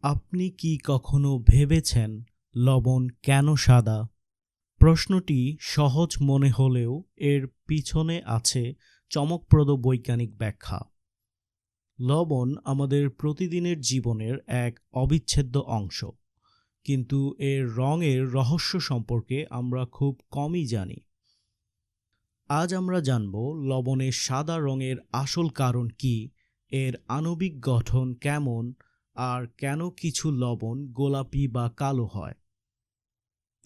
আপনি কি কখনো ভেবেছেন লবণ কেন সাদা? প্রশ্নটি সহজ মনে হলেও এর পিছনে আছে চমকপ্রদ বৈজ্ঞানিক ব্যাখ্যা। লবণ আমাদের প্রতিদিনের জীবনের এক অবিচ্ছেদ্য অংশ, কিন্তু এর রঙের রহস্য সম্পর্কে আমরা খুব কমই জানি। আজ আমরা জানব লবণের সাদা রঙের আসল কারণ কী, এর আণবিক গঠন কেমন, আর কেন কিছু লবণ গোলাপি বা কালো হয়।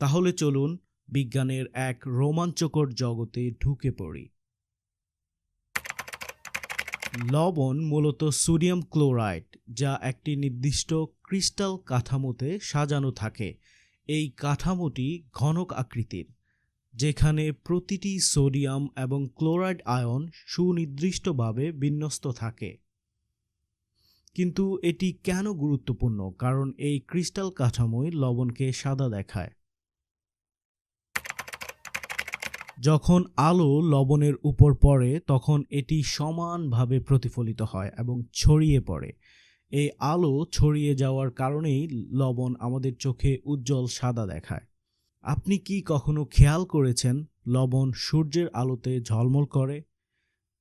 তাহলে চলুন বিজ্ঞানের এক রোমাঞ্চকর জগতে ঢুকে পড়ি। লবণ মূলত সোডিয়াম ক্লোরাইড, যা একটি নির্দিষ্ট ক্রিস্টাল কাঠামোতে সাজানো থাকে। এই কাঠামোটি ঘনক আকৃতির, যেখানে প্রতিটি সোডিয়াম এবং ক্লোরাইড আয়ন সুনির্দিষ্টভাবে বিন্যস্ত থাকে। কিন্তু এটি কেন গুরুত্বপূর্ণ? কারণ এই ক্রিস্টাল কাঠামোই লবণকে সাদা দেখায়। যখন আলো লবণের উপর পড়ে তখন এটি সমানভাবে প্রতিফলিত হয় এবং ছড়িয়ে পড়ে। এই আলো ছড়িয়ে যাওয়ার কারণেই লবণ আমাদের চোখে উজ্জ্বল সাদা দেখায়। আপনি কি কখনো খেয়াল করেছেন লবণ সূর্যের আলোতে ঝলমল করে?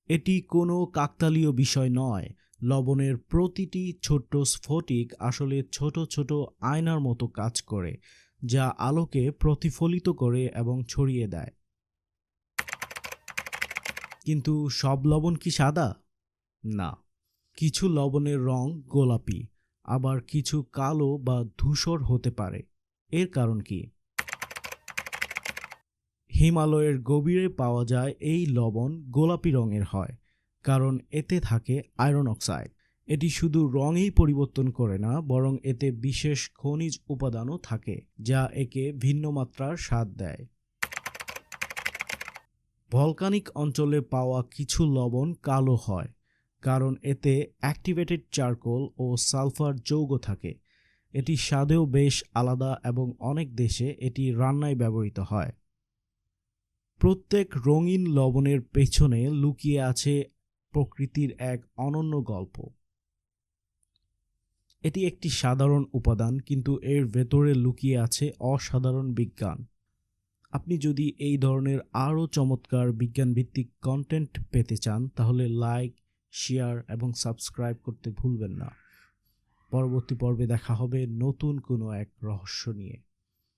এটি কোনো কাকতালীয় বিষয় নয়। লবণের প্রতিটি ছোট্ট স্ফটিক আসলে ছোট ছোট আয়নার মতো কাজ করে, যা আলোকে প্রতিফলিত করে এবং ছড়িয়ে দেয়। কিন্তু সব লবণ কি সাদা? না। কিছু লবণের রং গোলাপি, আবার কিছু কালো বা ধূসর হতে পারে। এর কারণ কি? হিমালয়ের গভীরে পাওয়া যায় এই লবণ গোলাপি রঙের হয় কারণ এতে থাকে আয়রন অক্সাইড। এটি শুধু রঙেই পরিবর্তন করে না, বরং এতে বিশেষ খনিজ উপাদানও থাকে যা একে ভিন্ন মাত্রার স্বাদ দেয়। ভলকানিক অঞ্চলে পাওয়া কিছু লবণ কালো হয় কারণ এতে অ্যাক্টিভেটেড চারকোল ও সালফার যৌগ থাকে। এটি স্বাদেও বেশ আলাদা এবং অনেক দেশে এটি রান্নায় ব্যবহৃত হয়। প্রত্যেক রঙিন লবণের পেছনে লুকিয়ে আছে প্রকৃতির এক অনন্য গল্প। এটি একটি সাধারণ উপাদান, কিন্তু এর ভেতরে লুকিয়ে আছে অসাধারণ বিজ্ঞান। আপনি যদি এই ধরনের আরও চমৎকার বিজ্ঞানভিত্তিক কন্টেন্ট পেতে চান, তাহলে লাইক, শেয়ার এবং সাবস্ক্রাইব করতে ভুলবেন না। পরবর্তী পর্বে দেখা হবে নতুন কোনো এক রহস্য নিয়ে।